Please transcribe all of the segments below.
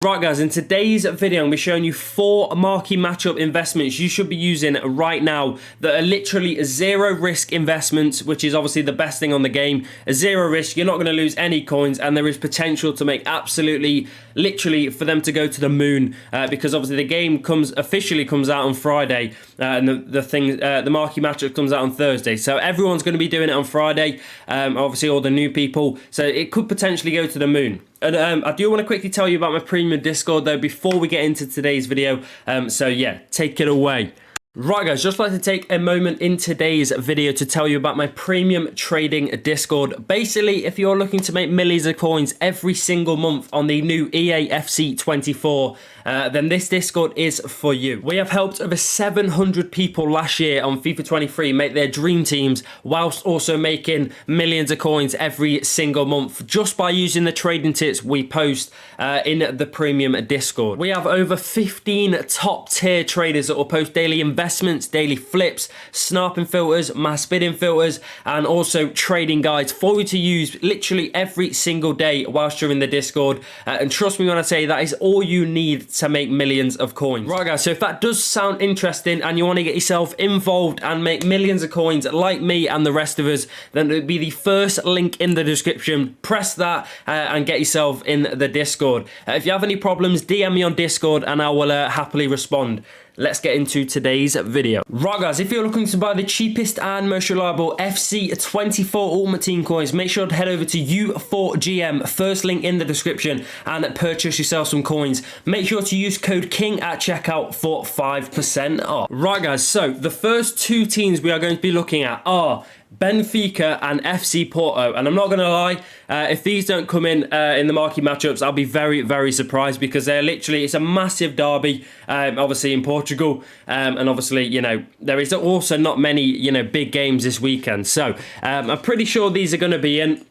Right guys, in today's video I'm going to be showing you 4 marquee matchup investments you should be using right now that are literally zero risk investments, which is obviously the best thing on the game. A zero risk, you're not going to lose any coins, and there is potential to make absolutely, literally for them to go to the moon, because obviously the game officially comes out on Friday, and the marquee matchup comes out on Thursday. So everyone's going to be doing it on Friday, obviously all the new people, so it could potentially go to the moon. And I do want to quickly tell you about my premium Discord though before we get into today's video. So yeah, take it away. Right guys, just like to take a moment in today's video to tell you about my premium trading Discord. Basically, if you're looking to make millions of coins every single month on the new EA FC 24, then this Discord is for you. We have helped over 700 people last year on FIFA 23 make their dream teams, whilst also making millions of coins every single month just by using the trading tips we post in the premium Discord. We have over 15 top tier traders that will post daily investments, daily flips, sniping filters, mass bidding filters, and also trading guides for you to use literally every single day whilst you're in the Discord. And trust me when I say that is all you need to make millions of coins. Right guys, so if that does sound interesting and you want to get yourself involved and make millions of coins like me and the rest of us, then it would be the first link in the description. Press that and get yourself in the Discord. If you have any problems, DM me on Discord and I will happily respond. Let's get into today's video. Right guys, if you're looking to buy the cheapest and most reliable FC 24 Ultimate Team coins, make sure to head over to U4GM, first link in the description, and purchase yourself some coins. Make sure to use code KING at checkout for 5% off. Right guys, so the first 2 teams we are going to be looking at are Benfica and FC Porto, and I'm not going to lie, if these don't come in the marquee matchups, I'll be very, very surprised, because they're literally, it's a massive derby, obviously in Portugal, and obviously, you know, there is also not many, you know, big games this weekend, so I'm pretty sure these are going to be in.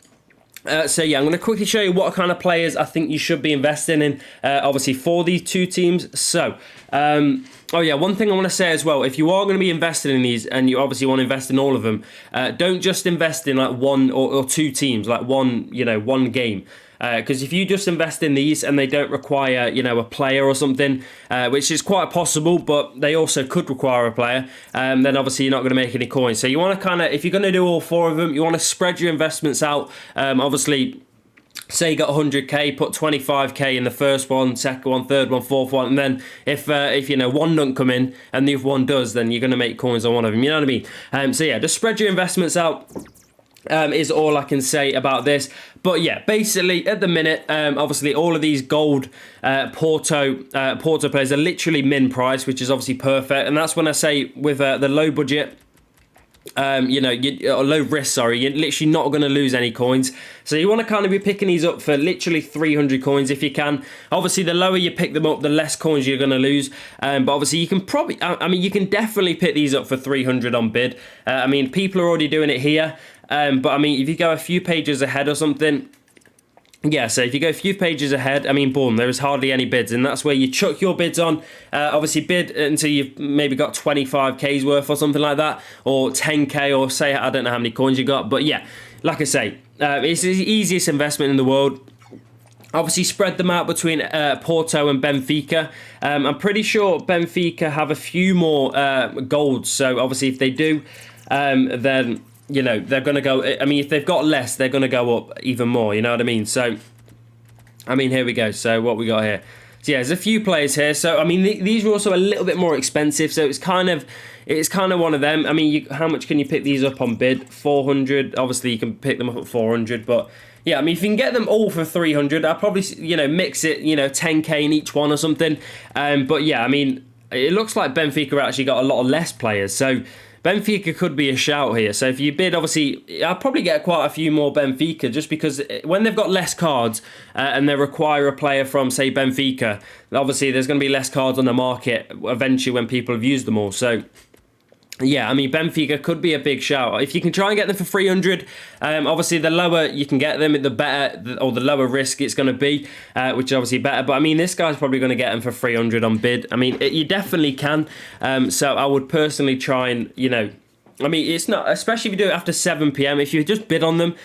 So yeah, I'm going to quickly show you what kind of players I think you should be investing in, obviously for these 2 teams. So, oh yeah, one thing I want to say as well, if you are going to be investing in these and you obviously want to invest in all of them, don't just invest in like 1 or 2 teams, like one game. Because if you just invest in these and they don't require, you know, a player or something, which is quite possible, but they also could require a player, then obviously you're not going to make any coins. So you want to kind of, if you're going to do all 4 of them, you want to spread your investments out. Obviously, say you got 100k, put 25k in the first one, second one, third one, fourth one, and then if you know, one don't come in and the other one does, then you're going to make coins on one of them. You know what I mean? So yeah, just spread your investments out. Is all I can say about this. But yeah, basically at the minute, obviously all of these gold Porto players are literally min price, which is obviously perfect. And that's when I say with the low budget, you know, low risk, sorry, you're literally not going to lose any coins. So you want to kind of be picking these up for literally 300 coins if you can. Obviously, the lower you pick them up, the less coins you're going to lose. But obviously, you can probably, I mean, you can definitely pick these up for 300 on bid. I mean, people are already doing it here. But I mean, if you go a few pages ahead or something, yeah, so if you go a few pages ahead, I mean, boom, there is hardly any bids, and that's where you chuck your bids on. Obviously, bid until you've maybe got 25k's worth or something like that, or 10k, or say, I don't know how many coins you got, but yeah, like I say, it's the easiest investment in the world. Obviously, spread them out between Porto and Benfica. I'm pretty sure Benfica have a few more golds, so obviously if they do, then, you know, they're going to go, I mean, if they've got less, they're going to go up even more, you know what I mean? So, I mean, here we go. So, what we got here? So, yeah, there's a few players here. So, I mean, these are also a little bit more expensive. So, it's kind of one of them. I mean, how much can you pick these up on bid? 400. Obviously, you can pick them up at 400. But, yeah, I mean, if you can get them all for 300, I'll probably, you know, mix it, you know, 10k in each one or something. But, yeah, I mean, it looks like Benfica actually got a lot of less players. So, Benfica could be a shout here. So if you bid, obviously, I'll probably get quite a few more Benfica, just because when they've got less cards and they require a player from, say, Benfica, obviously there's going to be less cards on the market eventually when people have used them all. So yeah, I mean, Benfica could be a big shout. If you can try and get them for 300, obviously the lower you can get them, the better, or the lower risk it's going to be, which is obviously better. But I mean, this guy's probably going to get them for 300 on bid. I mean, you definitely can. So I would personally try and, you know, I mean, it's not, especially if you do it after 7 p.m. If you just bid on them,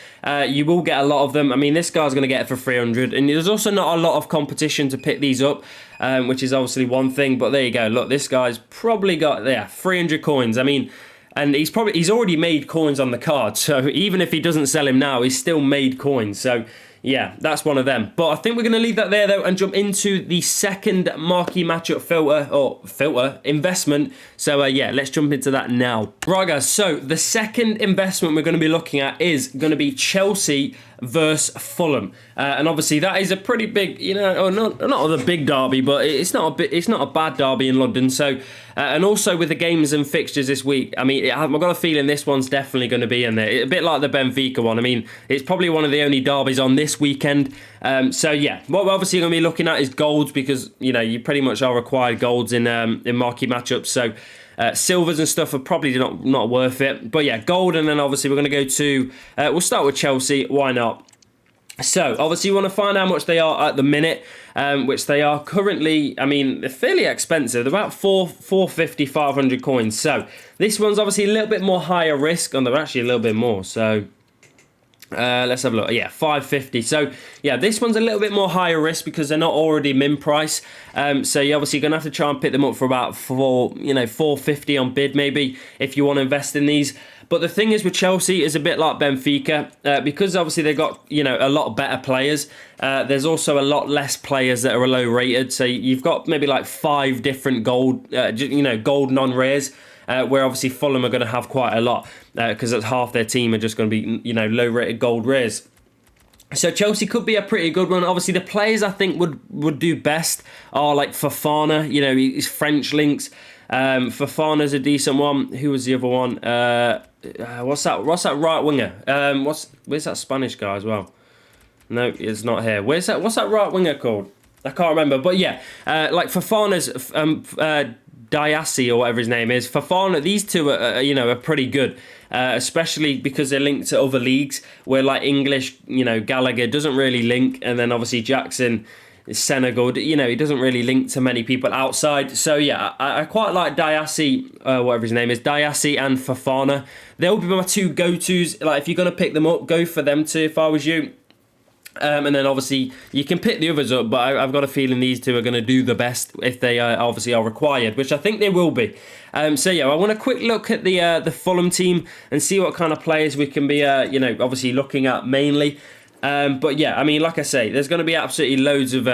you will get a lot of them. I mean, this guy's going to get it for 300, and there's also not a lot of competition to pick these up, which is obviously one thing. But there you go. Look, this guy's probably got 300 coins. I mean, and he's already made coins on the card. So even if he doesn't sell him now, he's still made coins. So yeah, that's one of them. But I think we're going to leave that there, though, and jump into the second marquee matchup filter investment. So, yeah, let's jump into that now. Right, guys, so the second investment we're going to be looking at is going to be Chelsea versus Fulham. And obviously, that is a pretty big, not a big derby, but it's not a bad derby in London. So, and also with the games and fixtures this week, I mean, I've got a feeling this one's definitely going to be in there. A bit like the Benfica one. I mean, it's probably one of the only derbies on this weekend. So yeah, what we're obviously going to be looking at is golds, because you pretty much are required golds in marquee matchups. So silvers and stuff are probably not worth it. But yeah, gold, and then obviously we're going to go to we'll start with Chelsea. Why not? So, obviously, you want to find out how much they are at the minute, which they are currently, I mean, they're fairly expensive. They're about 450, 500 coins. So, this one's obviously a little bit more higher risk, and they're actually a little bit more. So, let's have a look. Yeah, 550. So, yeah, this one's a little bit more higher risk because they're not already min price. So, you're obviously going to have to try and pick them up for about 450 on bid, maybe, if you want to invest in these. But the thing is with Chelsea is a bit like Benfica, because obviously they've got, a lot better players. There's also a lot less players that are low rated. So you've got maybe like 5 different gold non-rares, where obviously Fulham are going to have quite a lot, because that's half their team are just going to be, low rated gold rares. So Chelsea could be a pretty good one. Obviously, the players I think would do best are like Fofana, he's French links. Fofana's a decent one. Who was the other one? What's that right winger? Where's that Spanish guy as well? No, it's not here. What's that right winger called? I can't remember. But yeah, like Fofana's Diassi or whatever his name is. Fofana, these two are pretty good. Especially because they're linked to other leagues where like English, Gallagher doesn't really link, and then obviously Jackson is Senegal, he doesn't really link to many people outside. So yeah, I quite like Diassi, whatever his name is, Diassi and Fofana. They'll be my two go-tos. Like if you're going to pick them up, go for them two if I was you. And then obviously you can pick the others up, but I've got a feeling these two are going to do the best if they obviously are required, which I think they will be. So yeah, I want a quick look at the Fulham team and see what kind of players we can be, obviously looking at mainly. But yeah, I mean, like I say, there's going to be absolutely loads of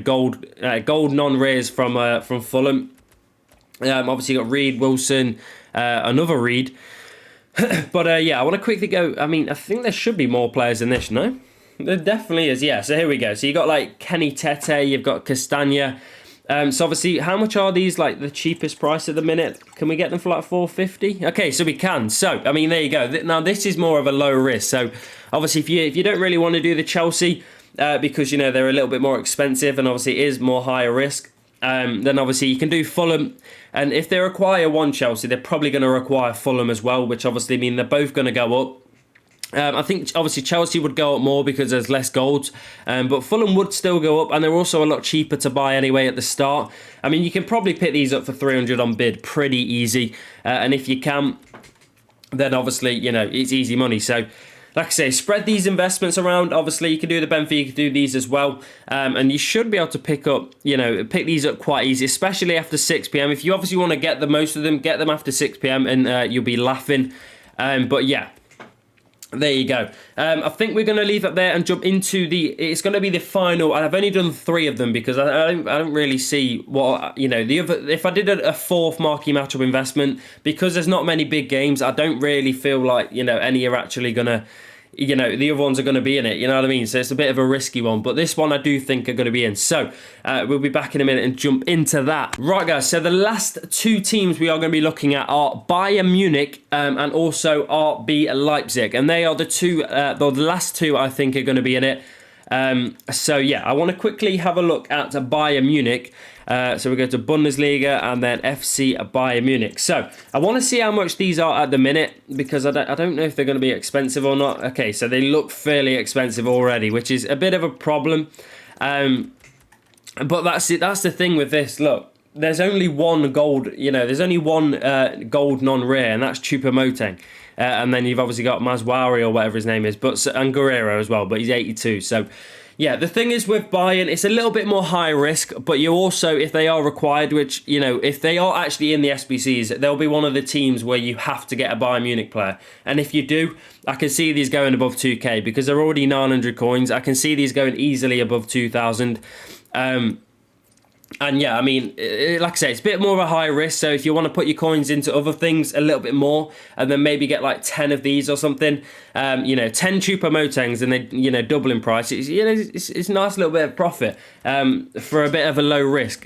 gold non-rares from Fulham. Obviously you got Reed, Wilson, another Reed. But yeah, I want to quickly go. I mean, I think there should be more players in this, no? There definitely is, yeah. So here we go. So you got like Kenny Tete, you've got Castagna. So obviously, how much are these, like the cheapest price at the minute? Can we get them for like 450? Okay, so we can. So I mean, there you go. Now this is more of a low risk. So obviously, if you don't really want to do the Chelsea, because they're a little bit more expensive and obviously it is more higher risk, then obviously you can do Fulham. And if they require one Chelsea, they're probably going to require Fulham as well, which obviously mean they're both going to go up. I think obviously Chelsea would go up more because there's less golds, but Fulham would still go up, and they're also a lot cheaper to buy anyway at the start. I mean, you can probably pick these up for 300 on bid pretty easy, and if you can, then obviously it's easy money. So like I say, spread these investments around. Obviously you can do the Benfica, do these as well, and you should be able to pick these up quite easy, especially after 6 p.m. If you obviously want to get the most of them, get them after 6 p.m. and you'll be laughing. But yeah, there you go. I think we're going to leave that there and jump into it's going to be the final. And I've only done 3 of them because I don't really see what, the other, if I did a 4th marquee matchup investment, because there's not many big games, I don't really feel like, any are actually going to, the other ones are going to be in it, you know what I mean? So it's a bit of a risky one, but this one I do think are going to be in. So we'll be back in a minute and jump into that. Right, guys, so the last 2 teams we are going to be looking at are Bayern Munich and also RB Leipzig. And they are the last 2 I think are going to be in it. So yeah, I want to quickly have a look at Bayern Munich. So we go to Bundesliga and then FC Bayern Munich. So I want to see how much these are at the minute, because I don't know if they're going to be expensive or not. Okay, so they look fairly expensive already, which is a bit of a problem. But that's it. That's the thing with this. Look, there's only one gold, there's only one gold non-rare, and that's Choupo-Moting. And then you've obviously got Mazwari or whatever his name is, and Guerrero as well, but he's 82. So, yeah, the thing is with Bayern, it's a little bit more high risk, but you also, if they are required, which, if they are actually in the SBCs, they'll be one of the teams where you have to get a Bayern Munich player. And if you do, I can see these going above 2k because they're already 900 coins. I can see these going easily above 2,000. And yeah, I mean, like I say, it's a bit more of a high risk. So if you want to put your coins into other things a little bit more, and then maybe get like 10 of these or something, 10 Choupo-Motengs, and they, double in price. It's a nice little bit of profit for a bit of a low risk.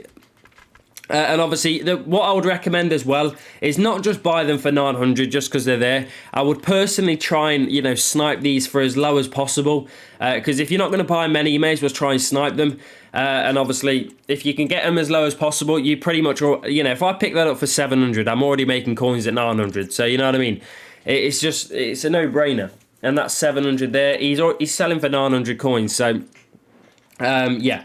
And obviously, what I would recommend as well is not just buy them for 900 just because they're there. I would personally try and, snipe these for as low as possible. Because if you're not going to buy many, you may as well try and snipe them. And obviously, if you can get them as low as possible, you pretty much, if I pick that up for 700, I'm already making coins at 900. So, you know what I mean? It's a no-brainer. And that's 700 there. He's selling for 900 coins. So, yeah.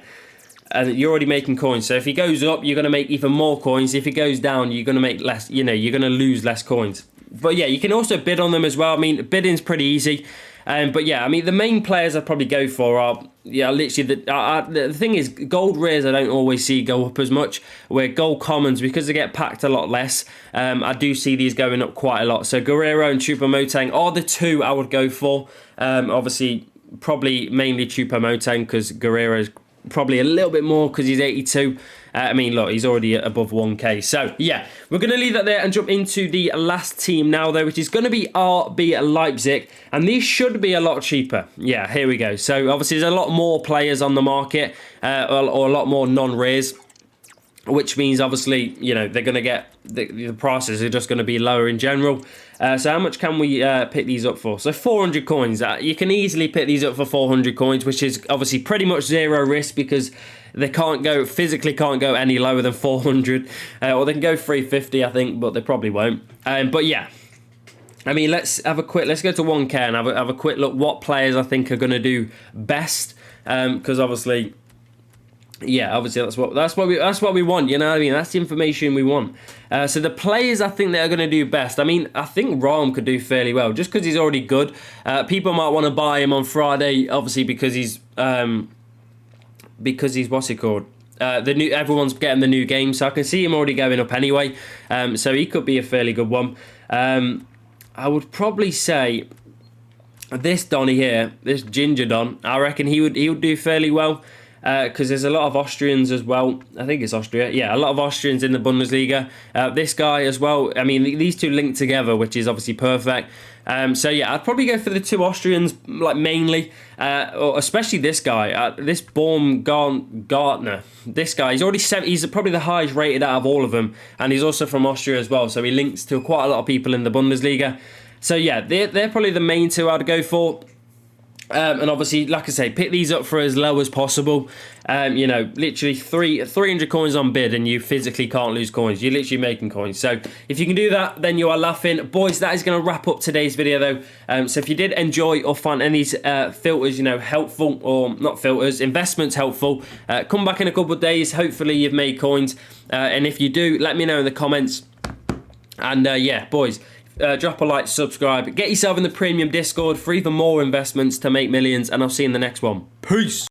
And you're already making coins. So if he goes up, you're going to make even more coins. If he goes down, you're going to make less, you're going to lose less coins. But yeah, you can also bid on them as well. I mean, bidding's pretty easy. But yeah, I mean, the main players I'd probably go for are, literally, the thing is, gold rares I don't always see go up as much, where gold commons, because they get packed a lot less, I do see these going up quite a lot. So Guerrero and Choupo-Moting are the two I would go for. Obviously, probably mainly Choupo-Moting, because Guerrero's probably a little bit more because he's 82. I mean, look, he's already above 1k. So, yeah, we're going to leave that there and jump into the last team now, though, which is going to be RB Leipzig. And these should be a lot cheaper. Yeah, here we go. So, obviously, there's a lot more players on the market, or a lot more non-rares, which means, obviously, they're going to get, the prices are just going to be lower in general. So how much can we pick these up for? So 400 coins. You can easily pick these up for 400 coins, which is obviously pretty much zero risk because they physically can't go any lower than 400. Or they can go 350, I think, but they probably won't. But yeah. I mean, let's go to 1k and have a quick look what players I think are going to do best. Because obviously... Yeah, obviously that's what we want. You know what I mean? That's the information we want. So the players I think that are going to do best. I mean, I think Rome could do fairly well just because he's already good. People might want to buy him on Friday, obviously because he's what's it called? Everyone's getting the new game, so I can see him already going up anyway. So he could be a fairly good one. I would probably say this Donny here, this Ginger Don. I reckon he would do fairly well. Because there's a lot of Austrians as well. I think it's Austria. Yeah, a lot of Austrians in the Bundesliga. This guy as well. I mean, these two linked together, which is obviously perfect. So yeah, I'd probably go for the two Austrians, like mainly, or especially this guy, this Baumgartner. This guy, he's probably the highest rated out of all of them, and he's also from Austria as well. So he links to quite a lot of people in the Bundesliga. So yeah, they're probably the main two I'd go for. And obviously, like I say, pick these up for as low as possible. Literally 300 coins on bid and you physically can't lose coins. You're literally making coins. So if you can do that, then you are laughing. Boys, that is going to wrap up today's video, though. So if you did enjoy or find any filters, helpful, or not filters, investments helpful, come back in a couple of days. Hopefully you've made coins. And if you do, let me know in the comments. And yeah, boys, drop a like, subscribe, get yourself in the premium Discord for even more investments to make millions, and I'll see you in the next one. Peace.